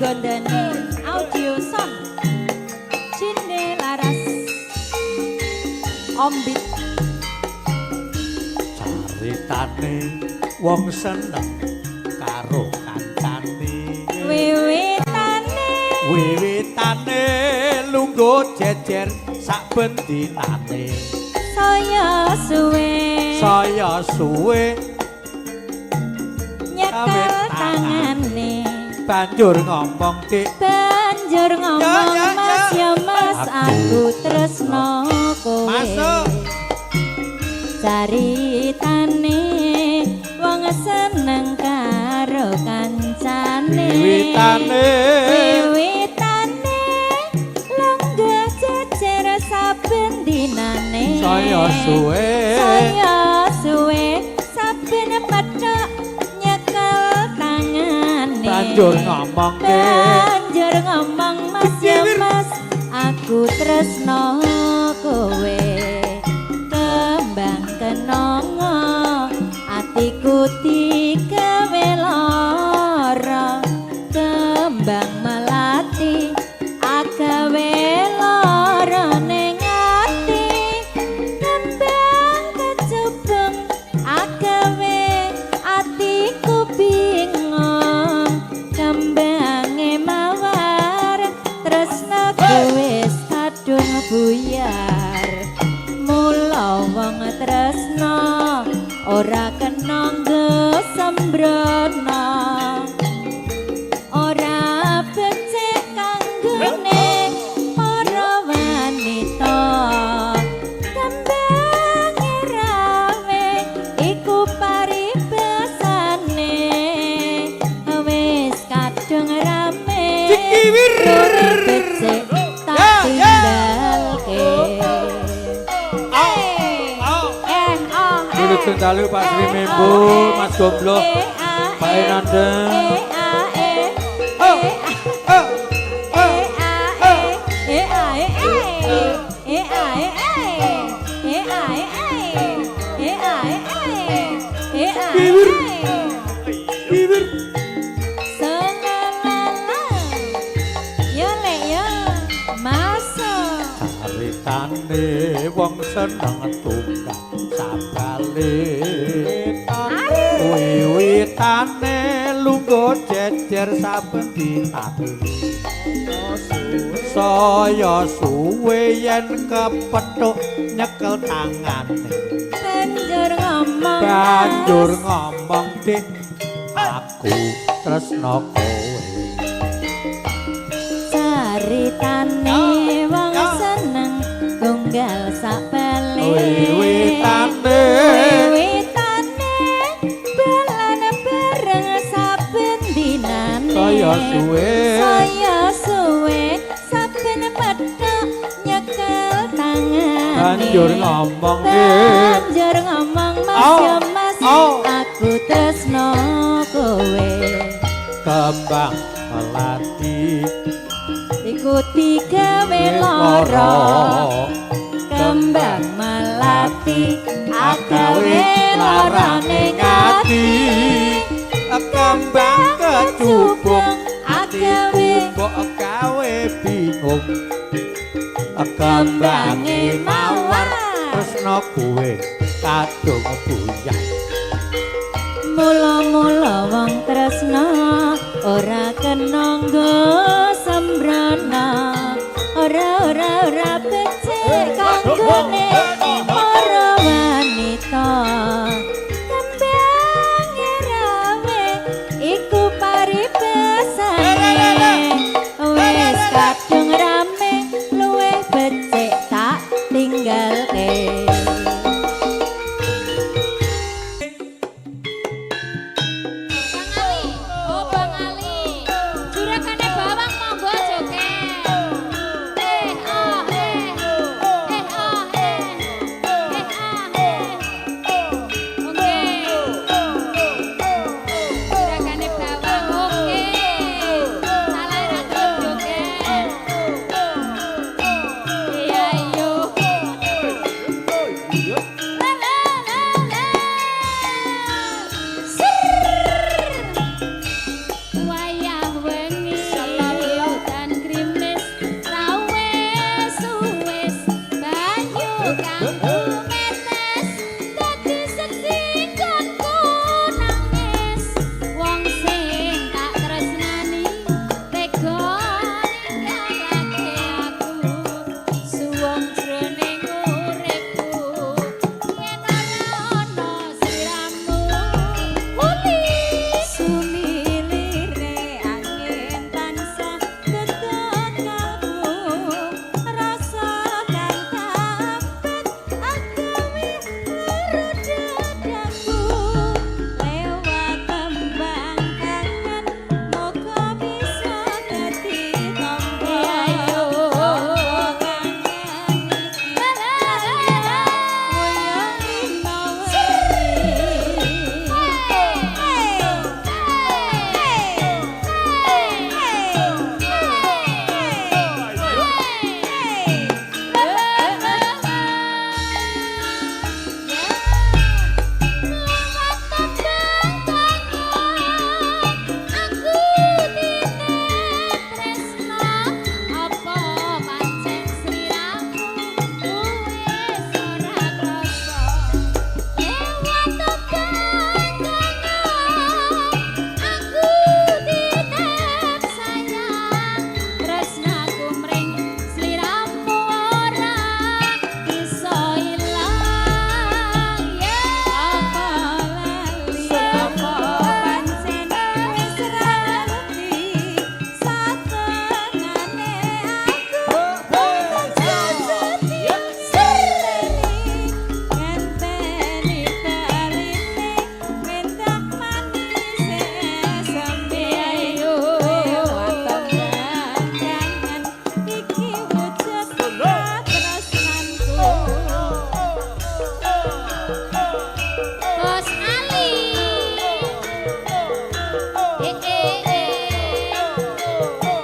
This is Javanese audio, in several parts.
Gondani audio song. Cinta rene laras ombit caritane wong seneng karo kancane wiwitane lungguh jejer saben dinane saya suwe nyekel tangane banjur ngomong dik mas ya mas aku tresno kowe masuk caritane wong seneng karo kancane wiwitane lenggah jejer saben dinane saya suwe saben petok nyekel tangane banjur ngomong mas ya mas aku tresno kowe kembang kenongo atiku digawe lara kembang melati agawe lara ning ati kembang kecubung agawe atiku bingung kembange mawar tresnaku wis kadung buyar mula wong tresna ora kena sembrono ora becik kanggone para wanita kembange rawe iku paribasane wis kadung rame loro becik tak tinggalke Lujeng dalu Pak Sri Membo, Mas Gombloh, Pak Enandeng. Bibir. Senelala, yo le yo, masuk. Caritane wong seneng tunggal sabale. Wiwitane lungguh jejer saben dinane. Saya suwe yen kepethuk nyekel tangane. Banjur ngomong dik aku tresno kowe. Caritane wong seneng tunggal sapele. Wiwitane bulan bareng saben dinane. Saya suwe saben petok nyekel tangane. banjur ngomong mas ya mas aku tresno kowe kembang melati ikuti gawe lara kembang melati agawe larane ngati kembang kecubung agawe mbok gawe bingung kembange mawar tresno kowe kadung buyar mula-mula wong tresna ora kena sembrono ora becik kanggone para wanita kembange rawe iku paribasane wis kadung rame luwih becik tak tinggalke.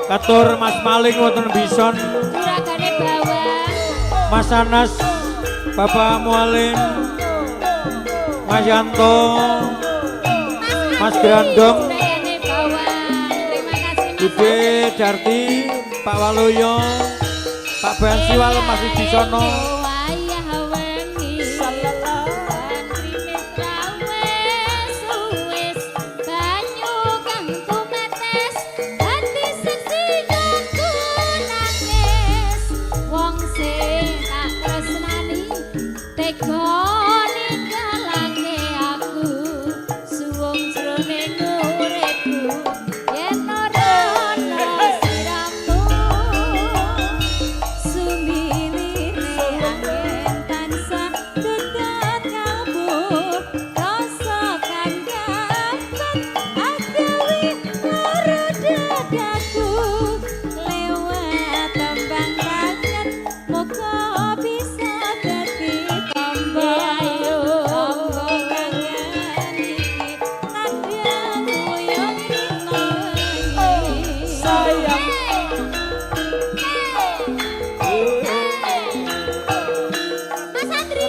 Katur Mas Maling wonten bison. Juragane bawah. Mas Anas, Bapak Mualim, Mas Yanto, Mas Grandong, Juragane bawah. Terima kasih Mas. Bude Darti, Pak Waluyo, Pak Bansiwal masih di sono. Wayah wengi. Antrine trawes suwes banyu kang tumetes dadi seksi nyongku nangis wong sing tak tresnani tega ninggalake aku suwung jroning uripku yen ora ana siramu sumilire angin tansah dekat kalbu rasa kang dapat agawi lara dadaku lewat tembang kangen moga bisa dadi tamba ayo tangga kangen iki kadang nguyung rino sayang Mas Andri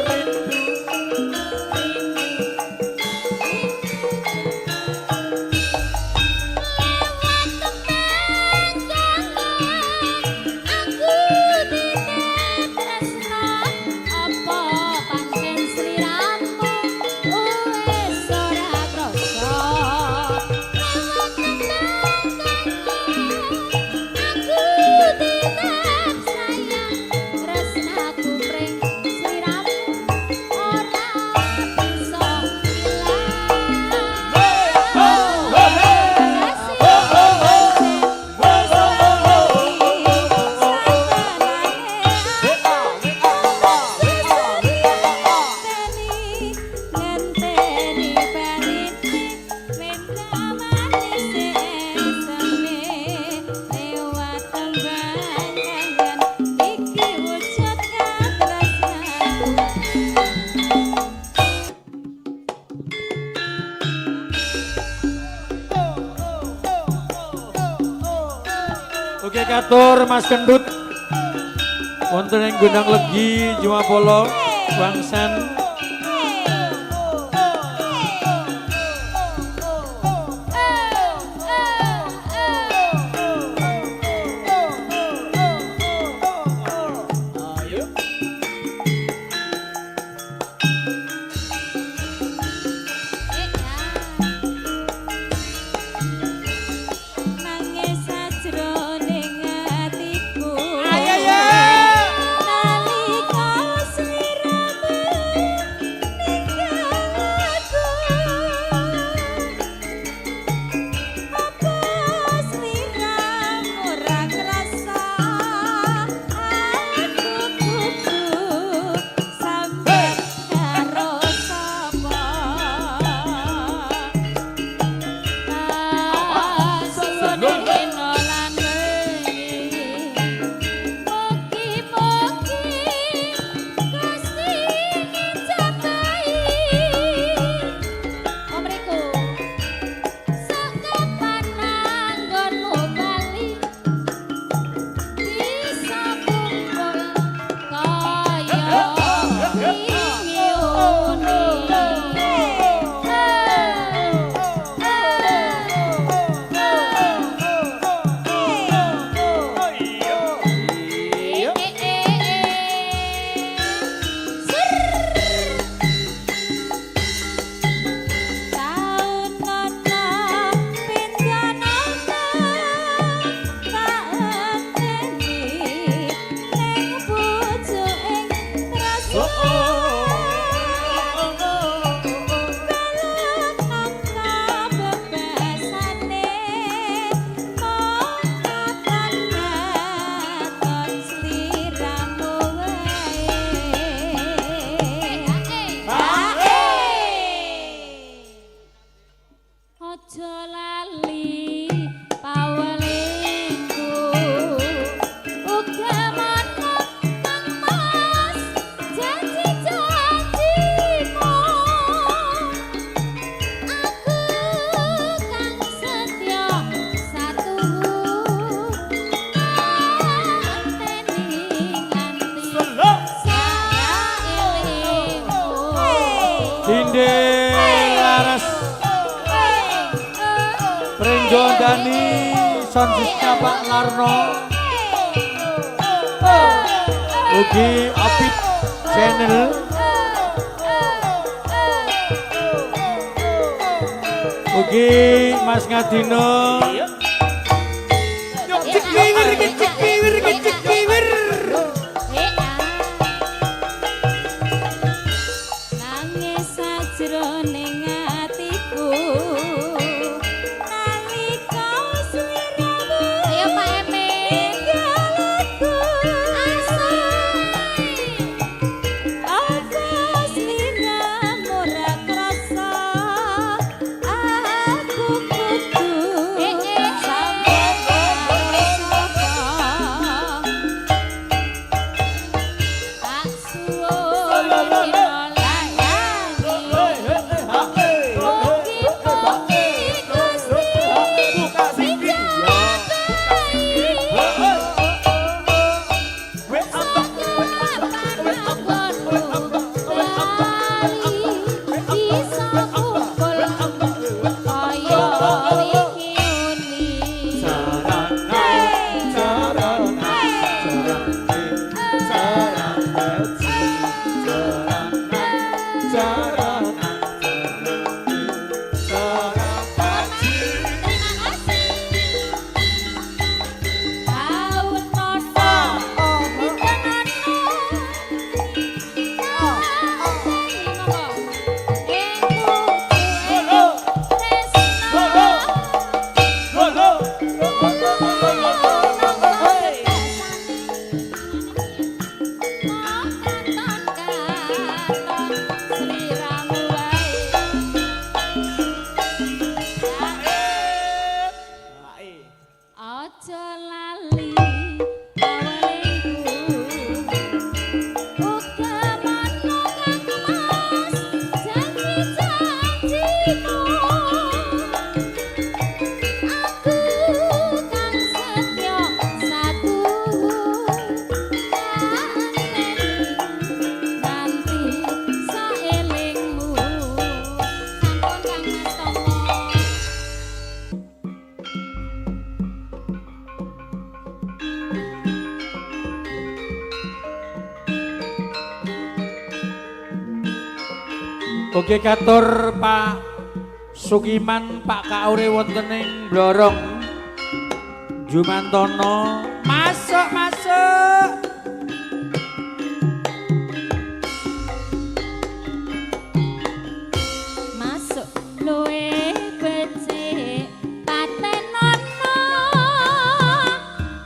aku titip tresno apa pancen sliramu wis ora krasa lewat tembang aku titip sayang tresnaku pring sliramu ora bisa ngenteni parine menda manis eseme lewat tembang kangen iki wujud katresnaku Oke katur Mas Kendut wonten ing Gunung Legi Jumapolo Wangsan. Oke, laras. Pringgo Dani, Sonjisnya Pak Larno. Ugi Apit Channel. Ugi Mas Ngadino. Nangis sajroning atiku nalika sliramu ayo Pak Emin galaku asai apa sliramu ora krasa aku kudu sambut sapa tak suwun Aja lali awalingku uga manut kangmas janji-janjimu aku kang setya satu nanti saelingmu sampun kangmas tomo. Oke katur Pak Sukiman, Pak Kaure wonten ing Blorong Jumantono. Masuk, masuk. Masuk luwe becik patenono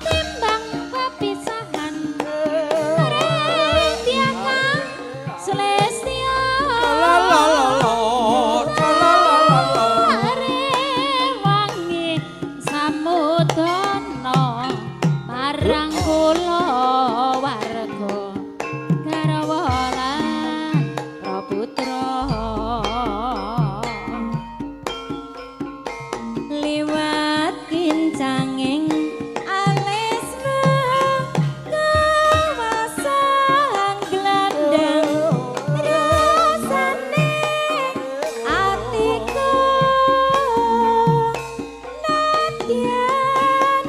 timbang pepisahan Retiaka Celestia Wangi samudana marang kula warga garwa lan praputra liwat kincanging alismu kawasan glandang rasane atiku nadyan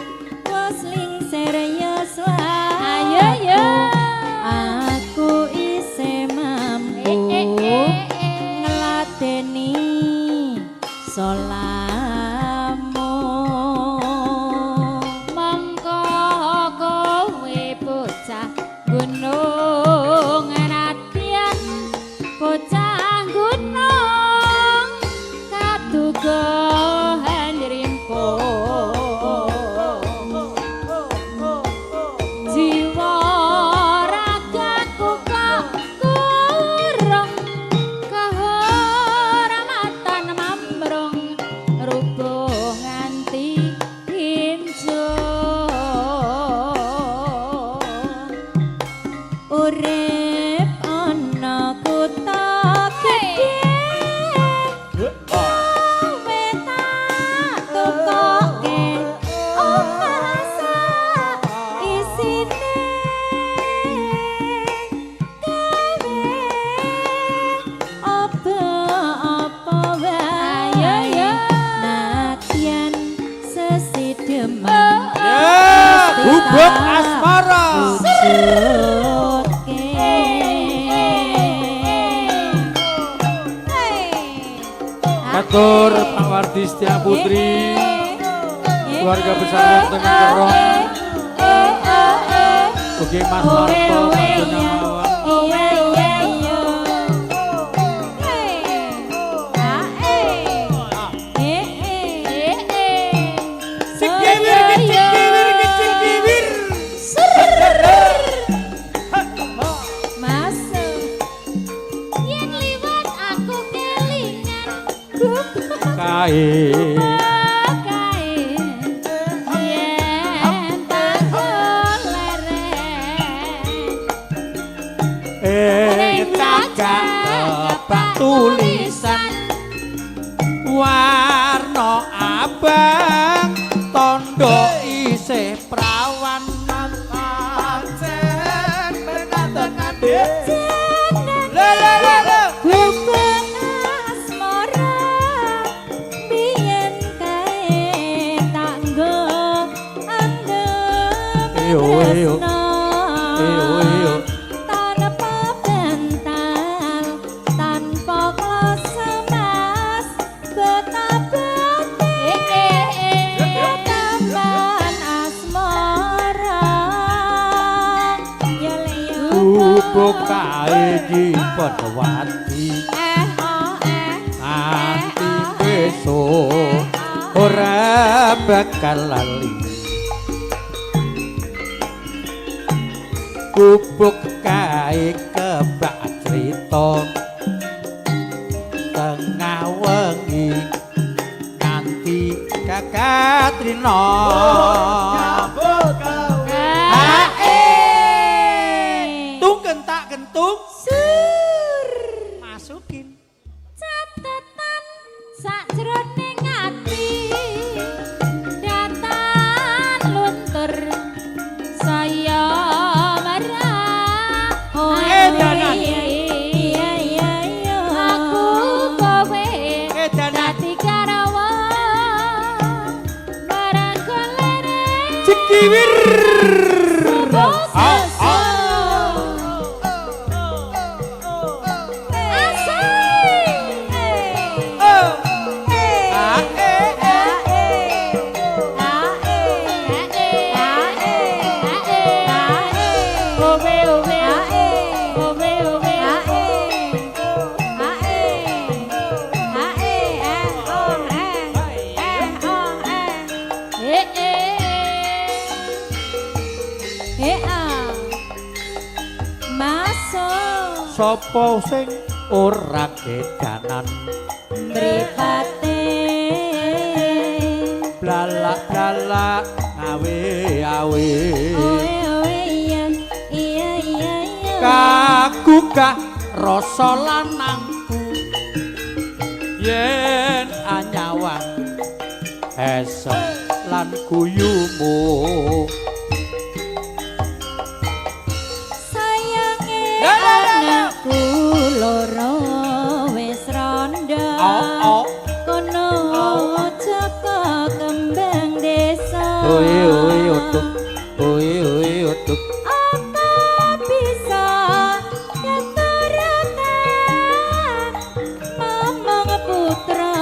wis lingsir yuswa ayo yo aku isih mampu ngladeni solamu mongko kowe bocah gunung nadyan bocah gunung kaduga handrimpo jiwa ragaku kok kurung kehormatan mamrung rubuh nganti kinjo urip ana kutha gedhe kowe tak tukoke omah sak isine kowe obah matur Pak Wardi Setia Putri keluarga besar Wonten Kerong ugi Mas Marto maksudnya mawon kae tulisan warna abang tondo isih prawan pancen mengaten adek Gubeng asmara biyen kae tanggo andem tresno tanpa bental tanpa kloso mas betapa teman asmara ya leyo gubuk kae Padwati nanti besok ora bakal lali gubuk kae kebak crita tengah wengi nganti kakatrina tungken tak kentung masukin catatan sakjroning ati datan luntur saya marah aku kowe dadi karawa barang kolere cekiwir sapa sing ora kedanan mripate blalak-blalak ngawe-awe iya kagugah rasa lanangku yen anyawang esem lan guyumu anakku loro wis randha kono Jaka kembang desa oi utuk apa bisa keturakan mamang putra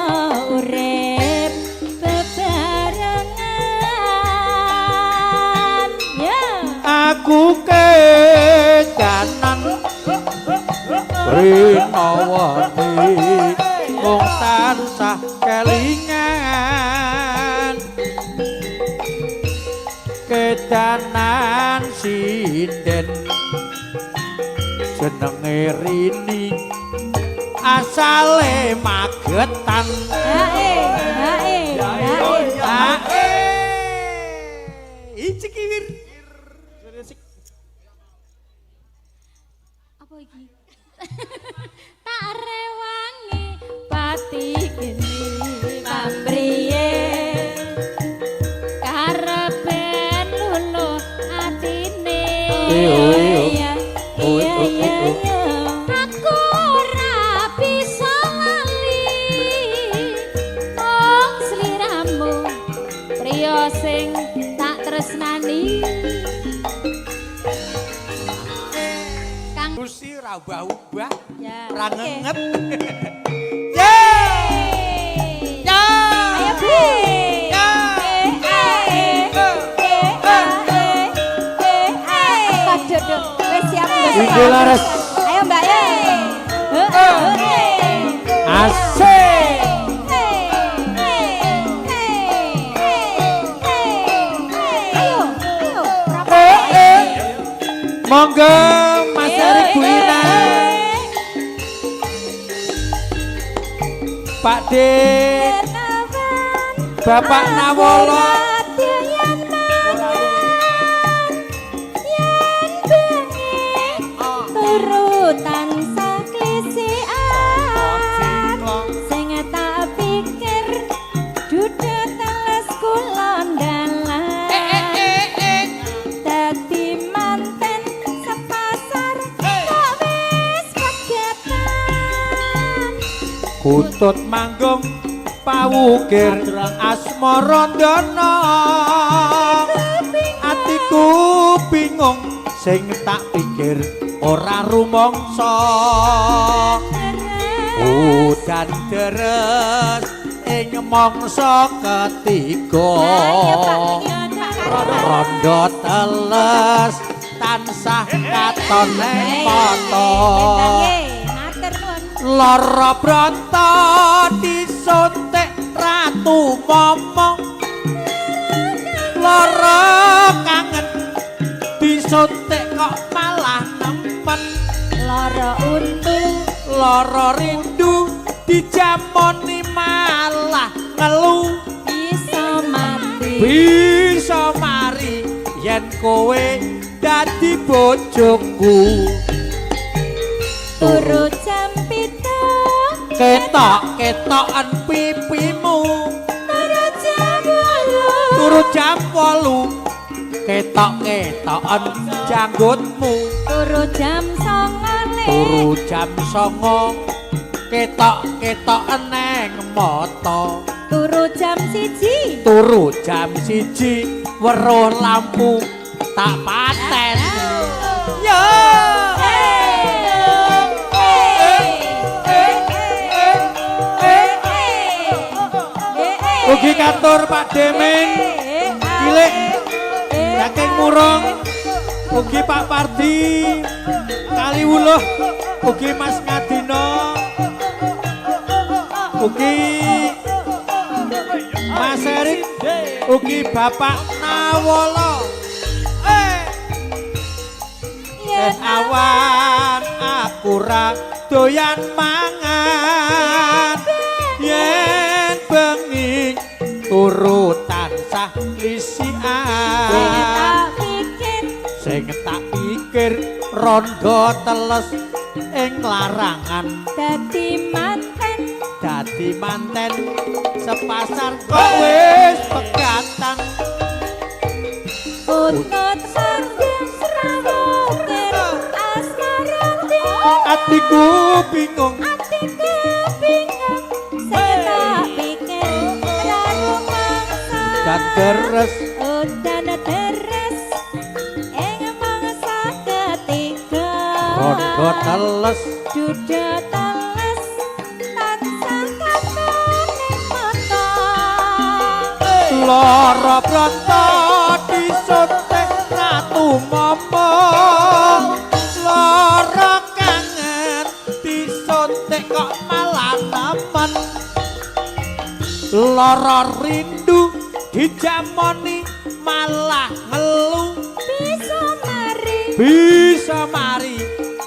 urip bebarengan ya aku kedanan Rinawati mung tansah kelingan kedanan sinden jenenge Rini asale Magetan iki kiwir apa iki tak rewangi pati geni pamriye karepen luluh atine iya aku ora bisa lali wong sliramu priya sing tak tresnani Gusti ra ubah-ubah ya ra ngenget. Yeay. siap Ide laras. Ayo Mbak Ye. Asik. Monggo Mas Erik Bu Ina. Pak Dik. Bapak Nawolo. Turutan saklisian sing tak pikir dudu teles kulon dalan dadi manten sepasar kok wis kagetan Kutut manggung pawukir asmara ndana atiku bingung sing tak pikir ora rumangsa udan deres ing mangsa ketiga rondo teles tansah katon ning mata lara brata disuntik ratu momong lara kangen disuntik kok malah nempen lara untu lara rindu dijamoni malah ngelu bisa mari yen kowe dadi bojoku turu jam 7 ketok-ketokan pipimu turu jam 8 ketok-ketokan janggutmu turu jam 9 turu jam 9 ketok-ketokan neng mata turu jam 1 turu jam 1 weruh lampu tak paten yo ugi kantor Pak Deming Cilik saking Murong ugi Pak Pardi Kaliwuluh ugi Mas Ngadina ugi Mas Erik ugi Bapak Nawolo yen awan aku ra doyan mangan yen bengi turu tansah lisian sing tak pikir rondo teles ing larangan dadi manten sepasar kok wis pegatan utut sanggung srawutir asmarati atiku bingung sing tak pikir lalu mangsa dan deres udan deres ing mangsa ketiga rondo teles duda teles tansah katon ing mata lara brata disuntik ratu momong lara kangen disuntik kok malah nemen lara rindu dijamoni malah ngelu bisa mari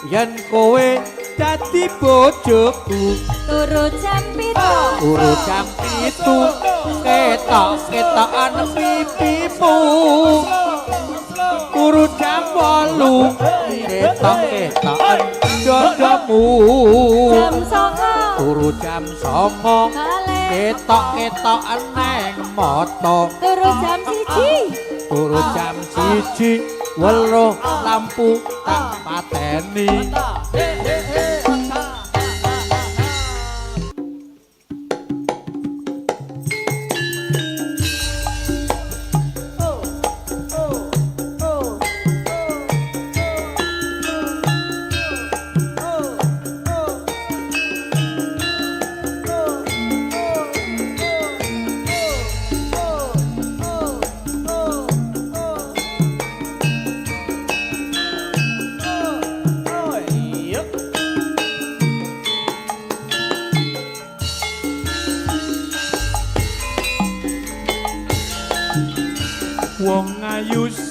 yen kowe dadi bojoku turu jam 7 turu jam 7 ketok-ketokan pipimu turu jam 8 ketok-ketokan dadamu jam 9 turu jam 9 ketok-ketokan neng mata turu jam 1 turu jam 1 weruh lampu tak pateni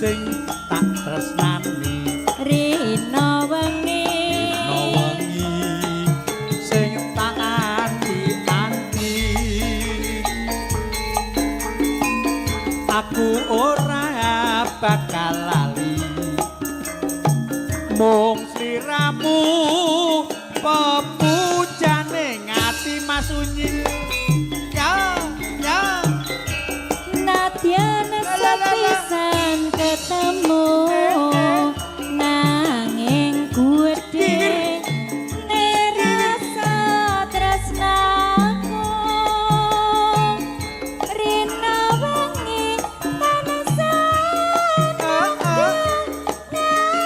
sing tak tresnani rina wengi sing tak anti-anti aku ora bakal lali mung sliramu pepujane ngati Mas Unyil ya nadyan sepisan ketemu nanging gedhe nerasa tresnaku rina wengi tanesan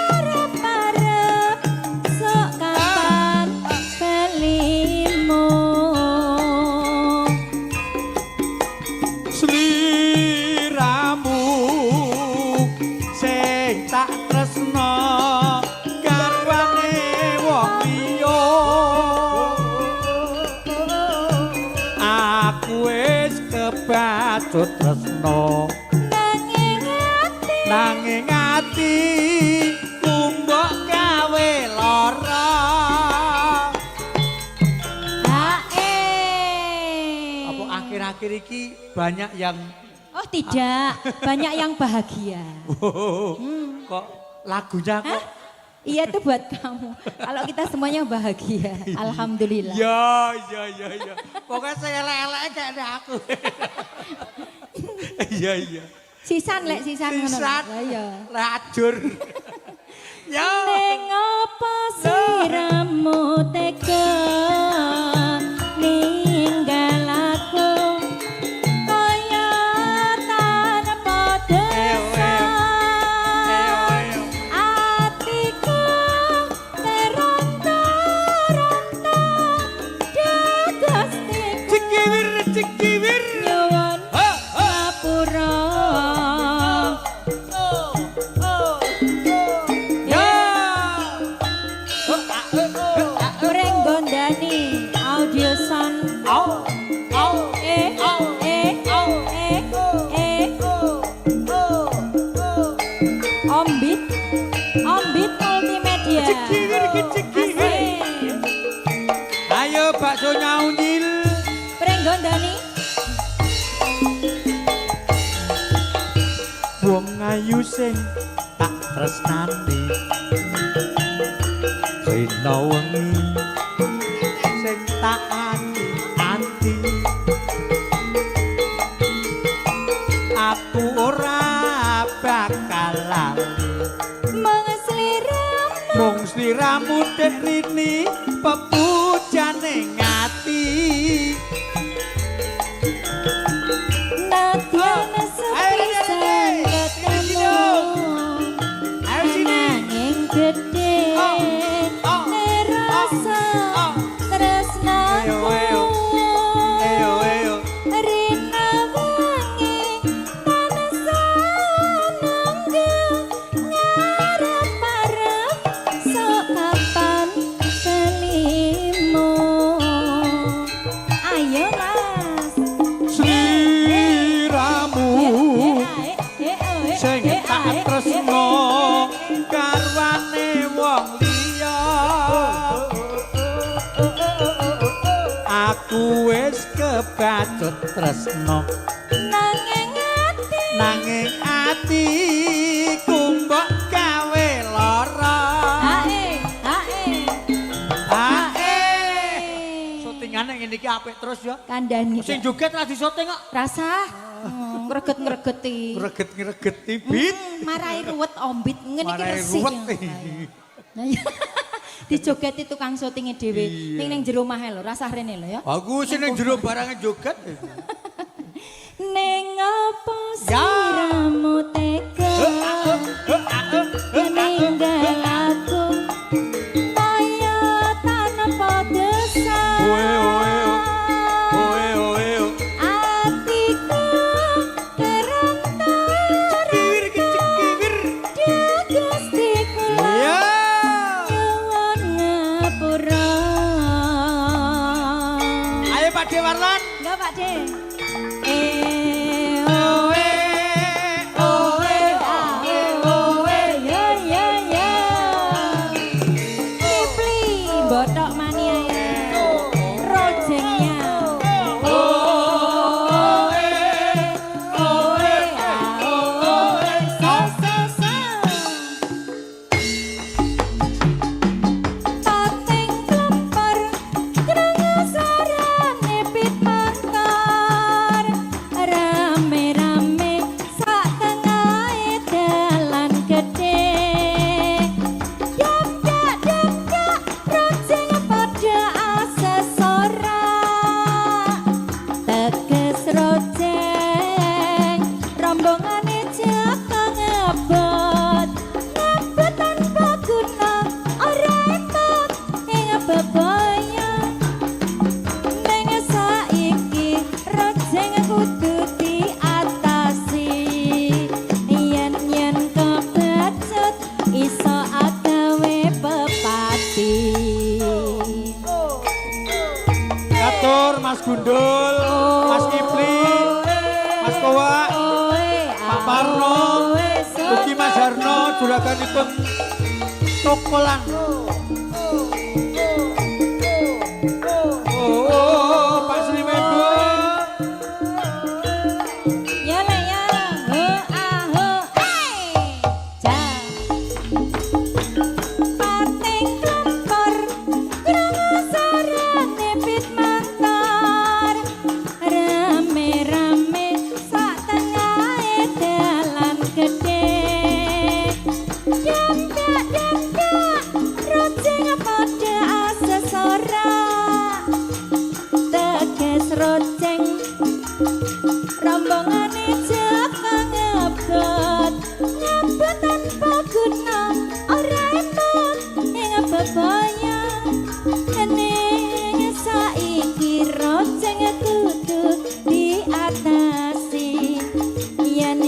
arep-arep sok kapan balimu sliramu sing tak tresno garwane wong liya aku wis kebacut tresno nanging ati kumbok gawe lara apa akhir-akhir iki banyak yang Oh tidak, banyak yang bahagia. kok lagunya kok Iya itu buat kamu. Kalau kita semuanya bahagia, alhamdulillah. ya pokoknya saya elek-elek kayak ada aku iya Sisan lek sisan ngono. sisan Lah iya. racur ya Ning apa siramu tega ninggal aku kaya tanpa desa atiku teronta-ronta dagasti cekiwir nyuwun ngapura Kurang gondani audio sound Ombit multimedia cekiwir Asik. ayo bakso Unyil Kurang gondani wong ayu sing tak tresnani rina wengi sing tak anti-anti aku ora bakal lali mung sliramu dek rini pepujane ngati nadyan sepisan ketemu nanging gedhe nerasa tresnaku rina wengi tanesan ngarep-arep sok kapan balimu ayo mas sliramu sing tak tresno garwane wong liya aku wis kebacut tresno nanging ati kumbok gawe lara syutingane ngene iki apik terus ya kandani sing joget ra disyuting kok rasa ngreget-ngregeti ngreget-ngregeti bit marai ruwet ombit ngene iki Marai resik ruwet. Nah, iya. Dijogeti tukang syutinge dhewe ning jero omahe lho rasah rene lho ya aku sing ning jero barange joget ning apa siramu tega ninggal aku kaya tanpa desa atiku terontar dagasti kula nyuwun ngapura ayo Pak De Warlan enggak Pak De Mas Gundul, Mas Kipli, Mas Kowak, Pak Parno, ugi Mas Harno, juraganipun Tokolan. Pak Sri Mebo. Ya le ya, ho ah ho, ja. Pating klempor, krungu sarane pit mantor. Rame-rame sak tengahe dalan gedhe. Damdak-damdak, rojeng padha asesora. Teges rojeng rombongane jaka ngebet ngebet tanpa guna ora enak ing bebaya ning saiki rojeng kudu diatasi yen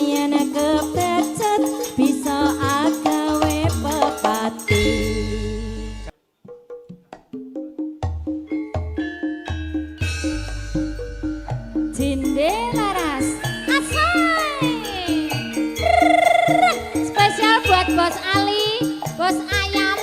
kepecet bisa agawe pepati. Jinde laras asai spesial buat bos Ali, bos ayam.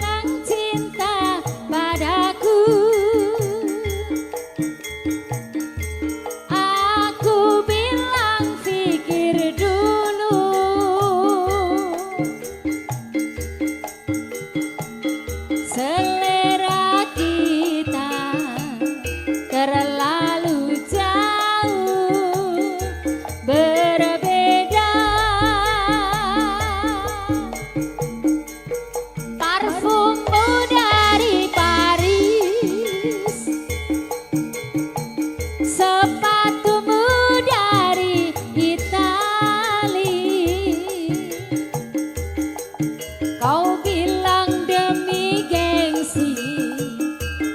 Yang cinta padaku, aku bilang pikir dulu. Selera kita terlalu jauh berbeda. Parfummu dari Paris, sepatumu dari Itali. Kau bilang demi gengsi,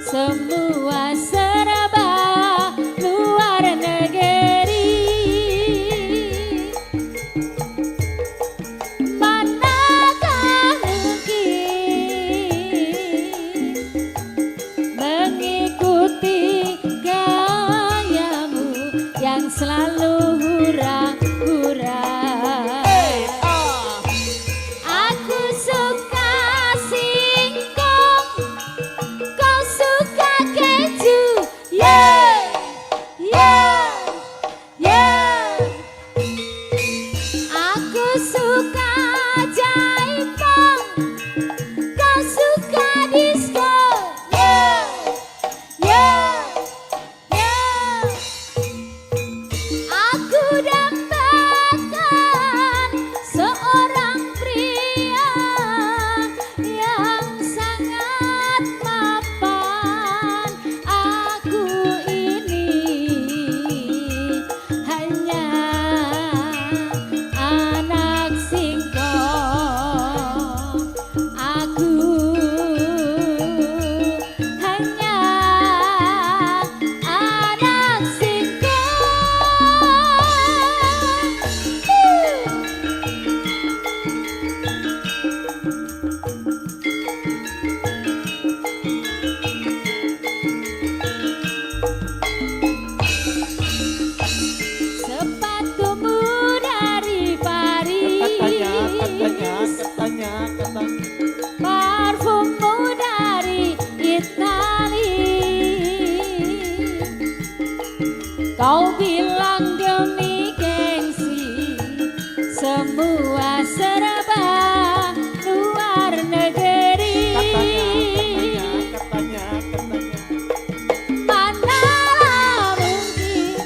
semua serba luar negeri. Manakah mungkin mengikuti gayamu yang selalu hura-hura. Aku suka singkong, kau suka keju, yeah, yeah, yeah. Aku suka jaipong, kau suka disco, yeah, yeah, yeah. Aku dambakan seorang pria yang sangat mapan. Aku ini hanya anak singkong. Aku hanya anak singkong. Sepatumu dari Paris, parfummu dari Itali. Kau bilang demi gengsi, semua serba luar negeri. Manalah mungkin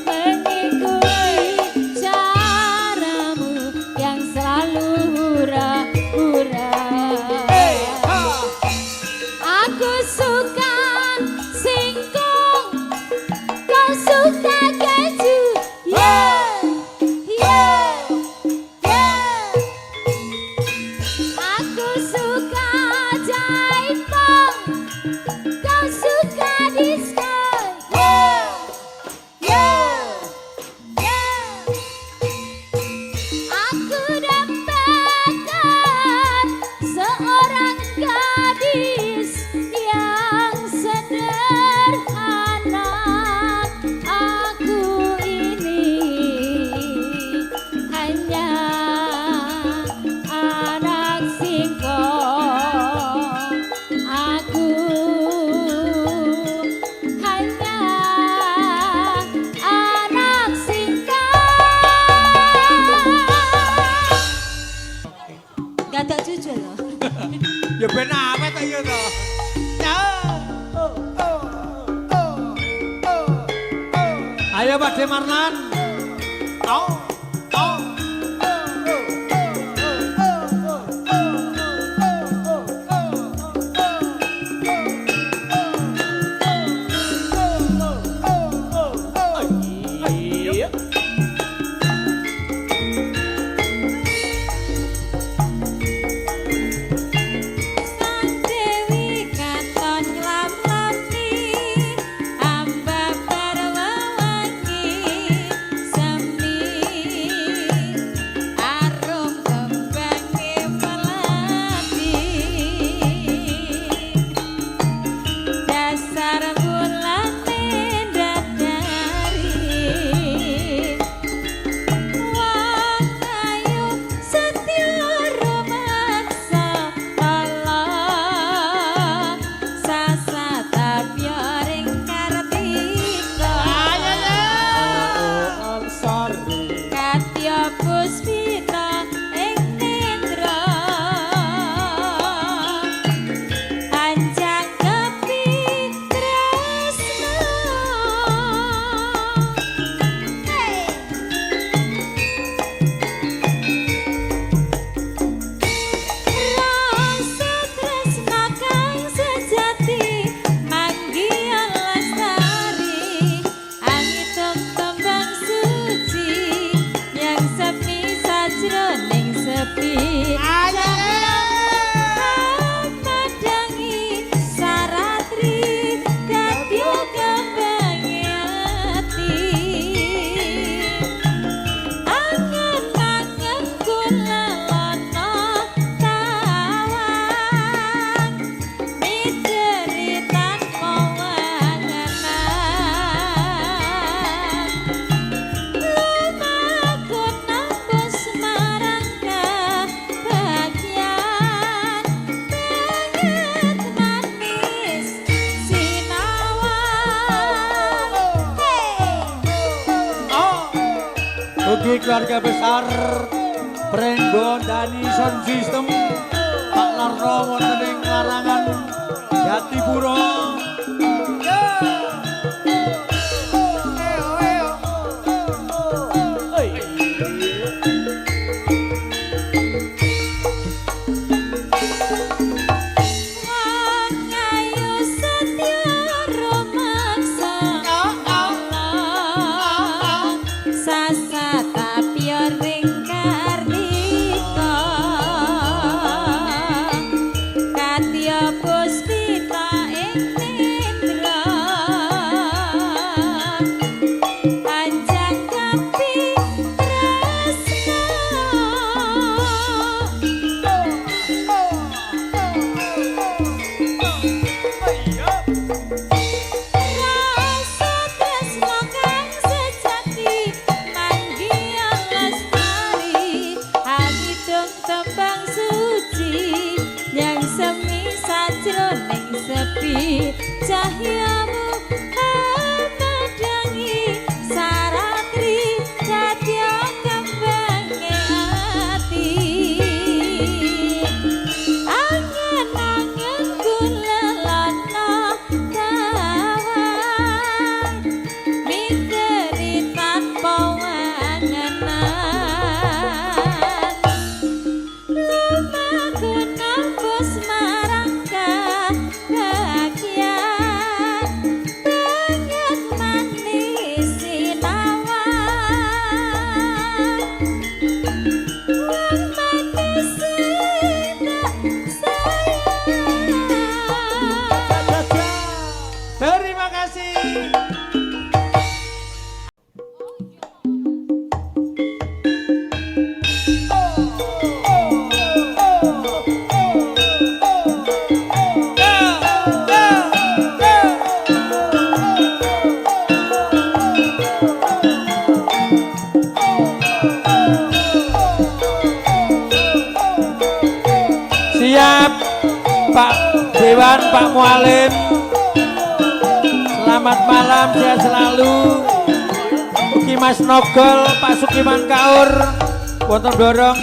mengikuti caramu yang selalu hura-hura. Aku suka singkong, Jaya Pak Demarlan. Oh. Ugi keluarga besar Prenggo Dani Sound System Pak Larno wonten ing Larangan Jatipura. Cahyamu memandangi saratri dadya kembange ati angen-angen kulelana tawang mikiri tanpa wangenan lumaku nembus marang Terima kasih. Siap Pak Dewan, Pak Mualim. Selamat malam, sehat selalu. Ugi Mas Nogol, Pak Sukiman Kaur, wonten dorong.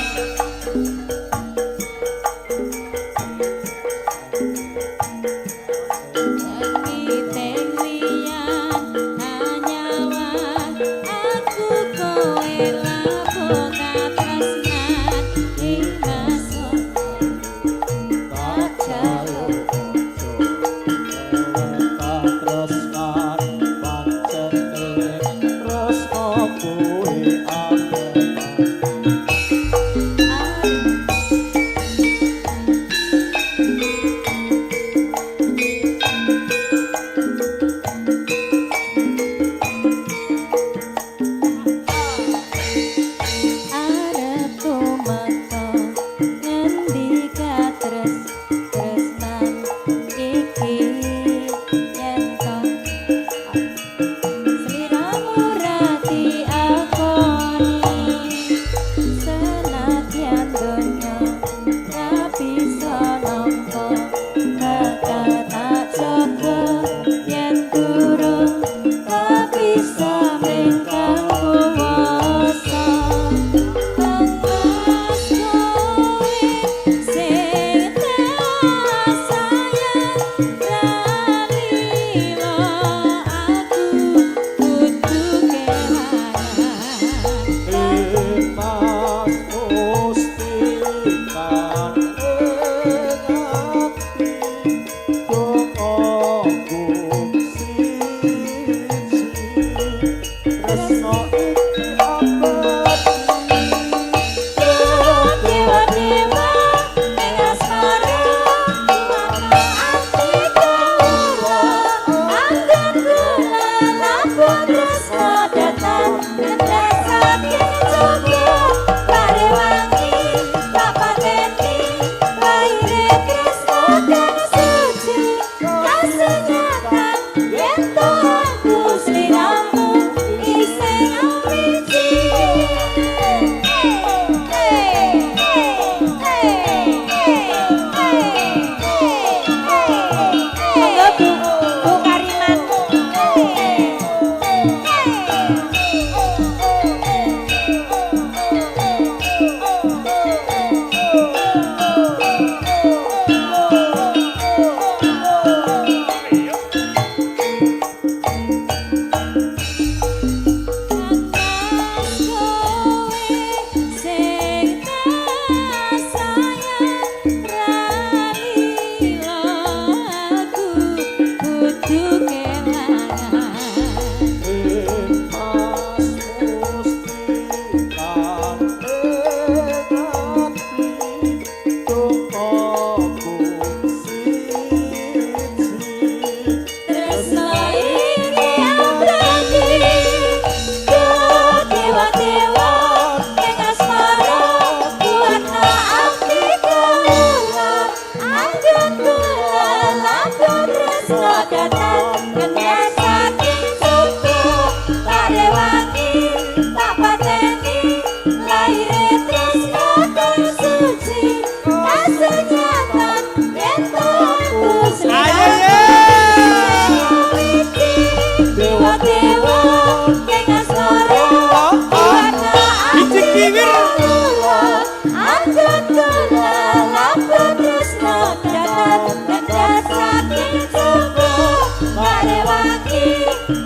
lagi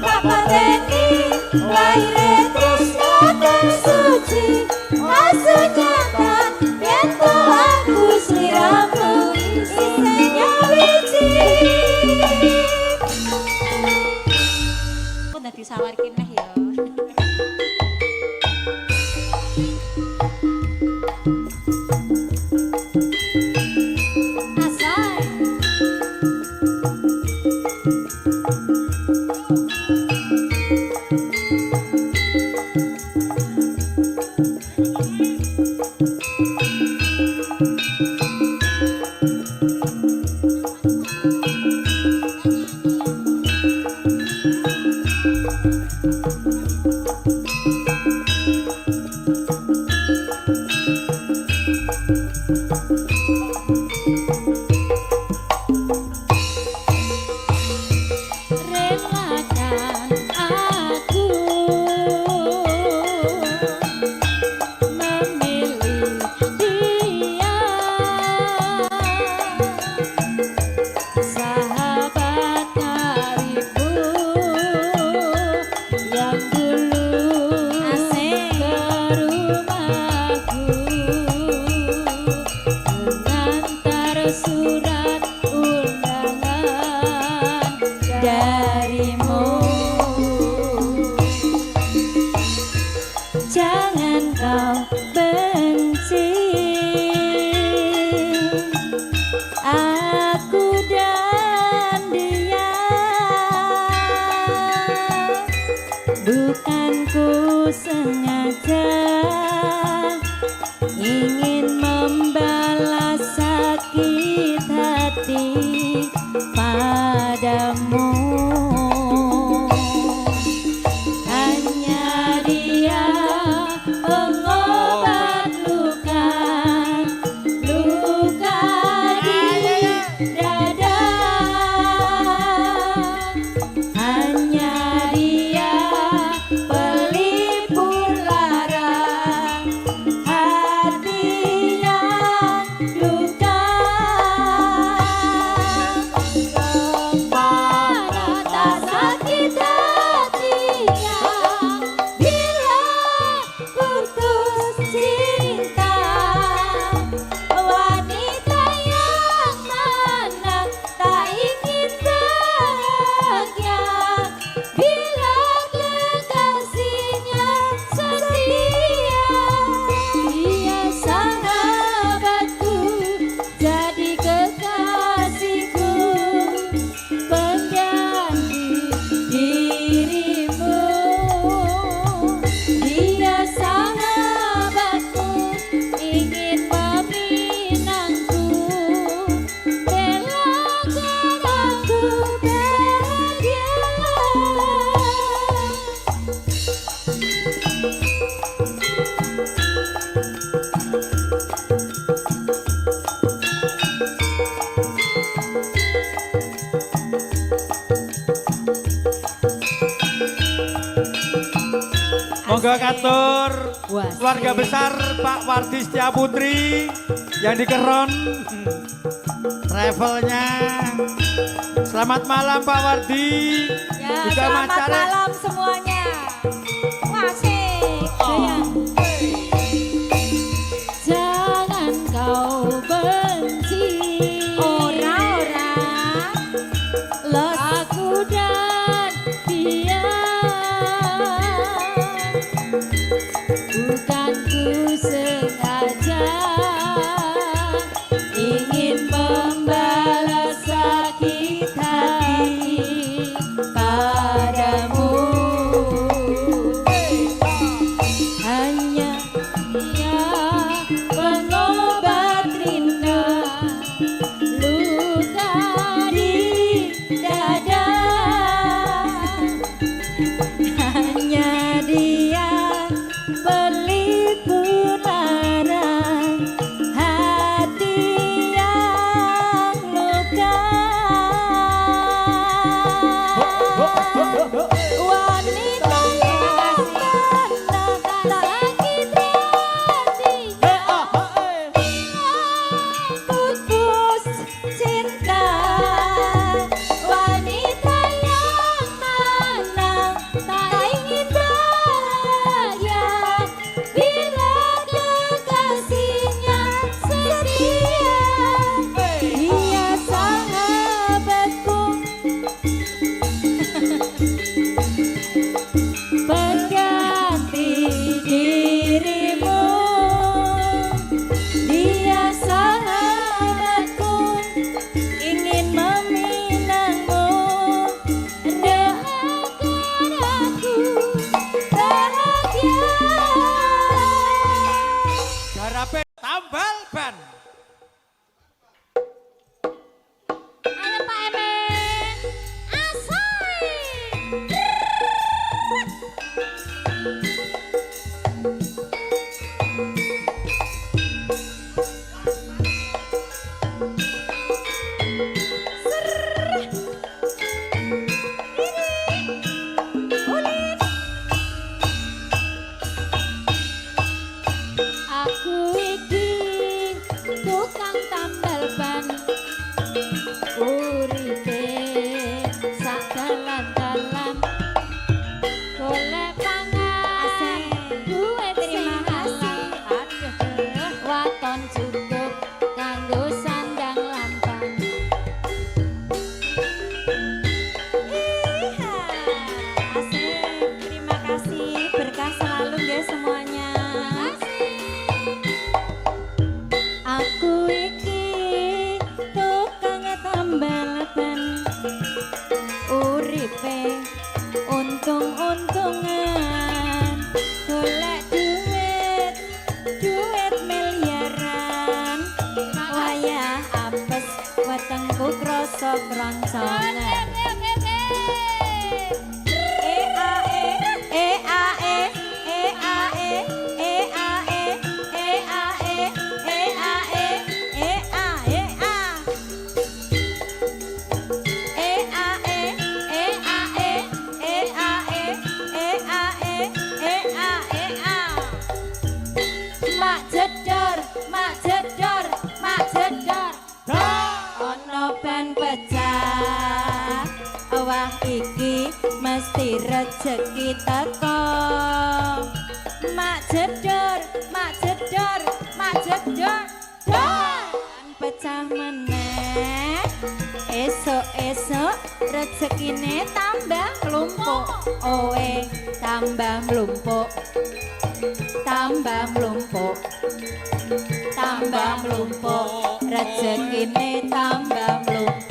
Bapak Teni lahir tresno tersuci maksudnya kan bento aku sliramu isenya wiji aku nanti sawarkin lah ya surat undangan darimu. Jangan kau benci aku dan dia, bukan ku sengaja ingin membalas sakit hati padamu. Hanya dia pengobat luka, luka di dada. Hanya dia pelipur lara hati yang luka. Kemana tak sakit hatinya bila putus cinta. Wanita yang mana tak ingin bahagia bila kekasihnya setia. Dia sahabatku, jadi kekasihku, pengganti dirimu. Dia sahabatku, ingin meminangku, belakan aku bahagia. Monggo katur Wah, keluarga sih. besar Pak Wardi Setia Putri yang di Keron travelnya. Selamat malam Pak Wardi. Ya, Juga selamat Macara. malam semuanya. Wasik. Jangan kau benci. Ora. Aku dan dia, bukan ku sengaja ingin membalas sakit hati padamu. Hanya dia pengobat rindu, luka di dada. Hanya dia pelipur lara hati yang luka. Wanita yang mana tak sakit hatinya putus cinta. Wanita yang iki mesti rezeki teko. Mak jedor, mak jedor, mak jedor, dor. Pecah meneh. Esok-esok rezekine tambah mlumpuk. Owe tambah mlumpuk. Tambah mlumpuk. Tambah mlumpuk. Rezekine tambah mlumpuk.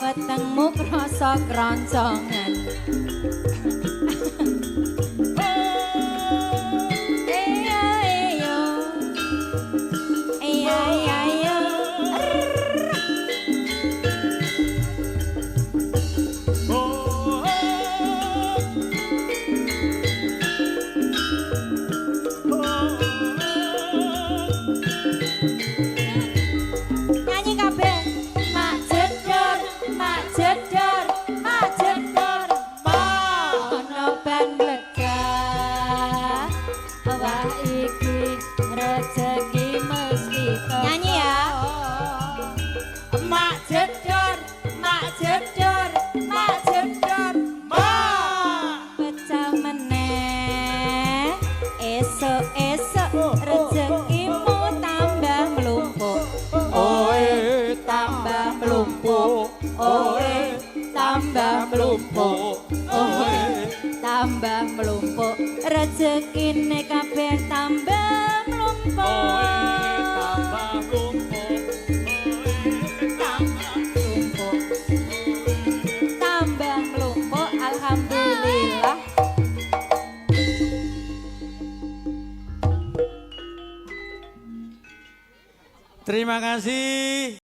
Wetengmu krasa kroncongan. Esok-esok rezekimu tambah mlumpuk. Oe tambah mlumpuk. Oe tambah mlumpuk. Oe tambah mlumpuk. Rezekine kabeh tambah mlumpuk. Oe tambah mlumpuk. Oe tambah mlumpuk. Tambah mlumpuk. Alhamdulillah. Terima kasih.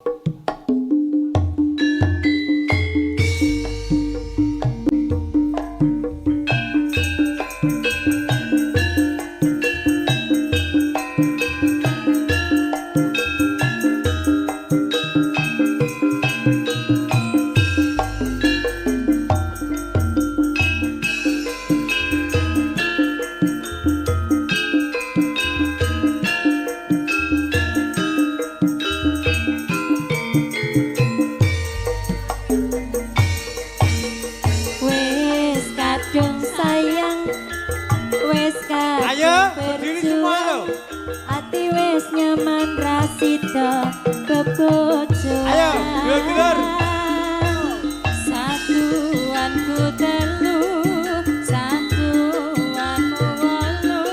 Ati wis nyaman rasida kebojoan. Ayo, dulur-dulur. Satuanku telu, satuanku wolu.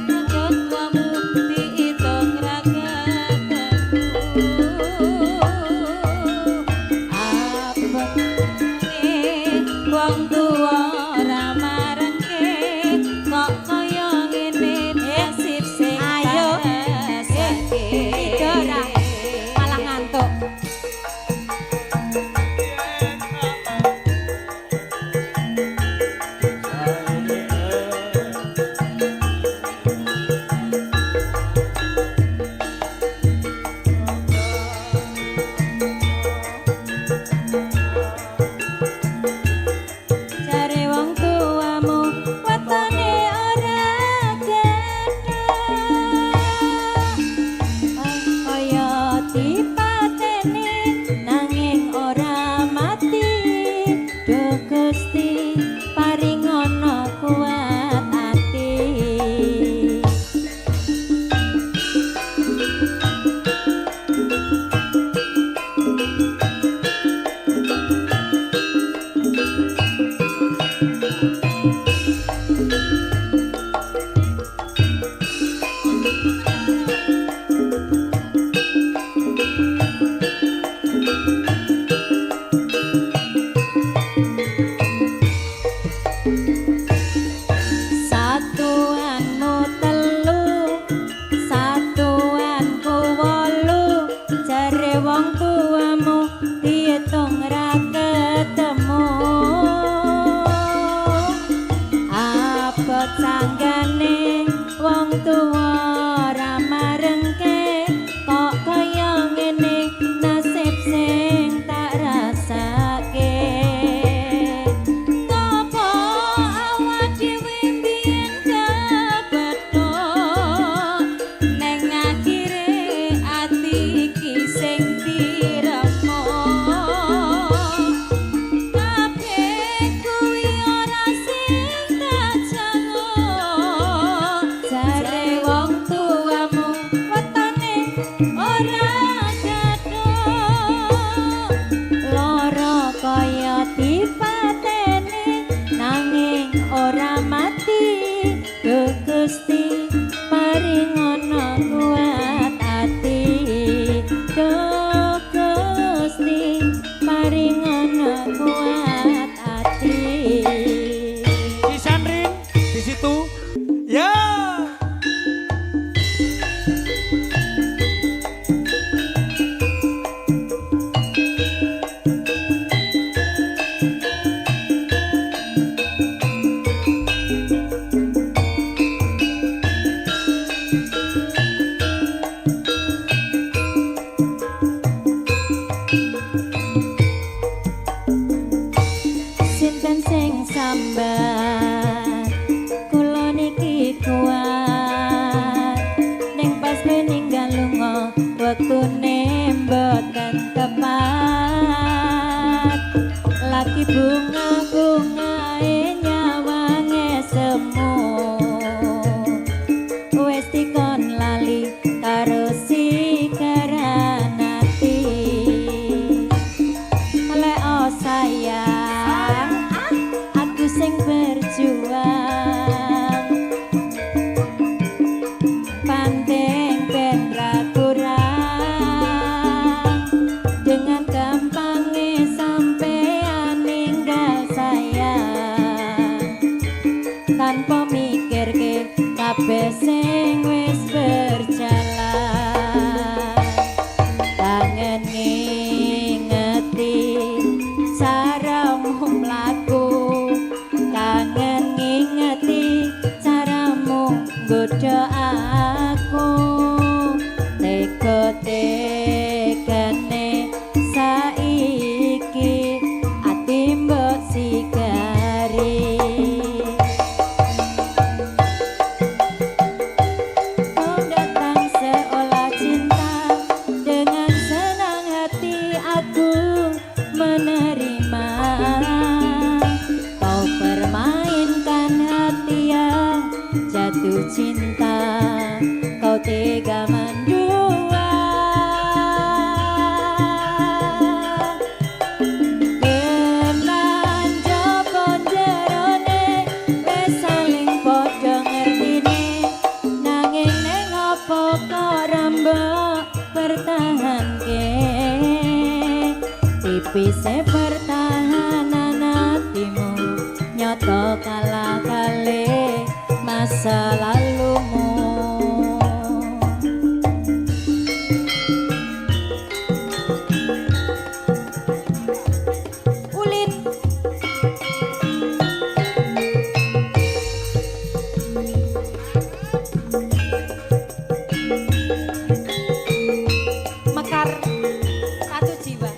Ketwamu diitung ragataku. Abang wong tuwa ora marengke kok kaya ngene nasib sing Dora malah ngantuk. tanggane wong tuwa ora marengke kok kaya ngene nasib sing tak rasake ngopo awak dhewe mbiyen kebetho neng akhire ati iki sing diremo kabeh kuwi ora sing tak jango jare wong tuamu wetone ora gatho lara kaya dipateni nanging ora mati Duh Gusti paringono kuat ati Duh Gusti paringono kuat ati Si Sandrin di situ. Ya. sinten sing sambat kula niki kuat ning pas meninggal lunga wektune mboten tepat lagi bunga-bungae nyawange semu wis dikon lali karo sikaran ati Lek oh sayang, aku sing berjuang Pandeng ben ra kurang Dengan gampangnya sampean ninggal sayang Tanpa mikir ke kabeh sing wis berjalan Kangen ngingeti caramu mlaku kangen ngingeti caramu nggodha aku tega-tegane saiki ati mbok sigari Kau datang seolah cinta dengan senang hati aku menerima Kau permainkan hati yang jatuh cinta Kau tega mendua Keman jopo jerone wis saling padha ngertine nanging ning apa kok rembuk pertahanke tipise pertahanan hatimu nyoto kalah kali masa lalumu Ulin mekar satu jiwa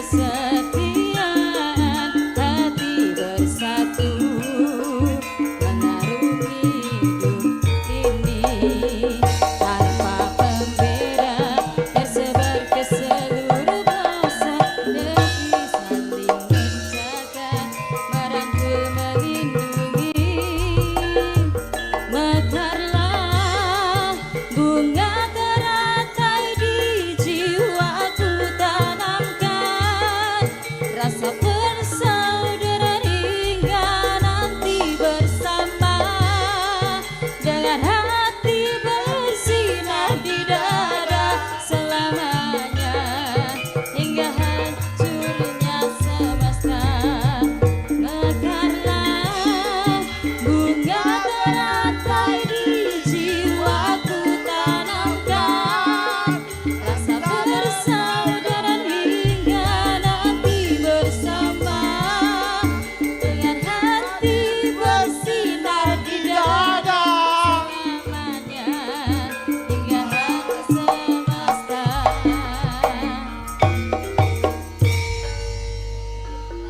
kesetiaan hati bersatu mengarungi hidup ini tanpa pembeda tersebar ke seluruh bangsa demi saling menjaga merangkul melindungi mekarlah bunga teratai di jiwaku tanamkan rasa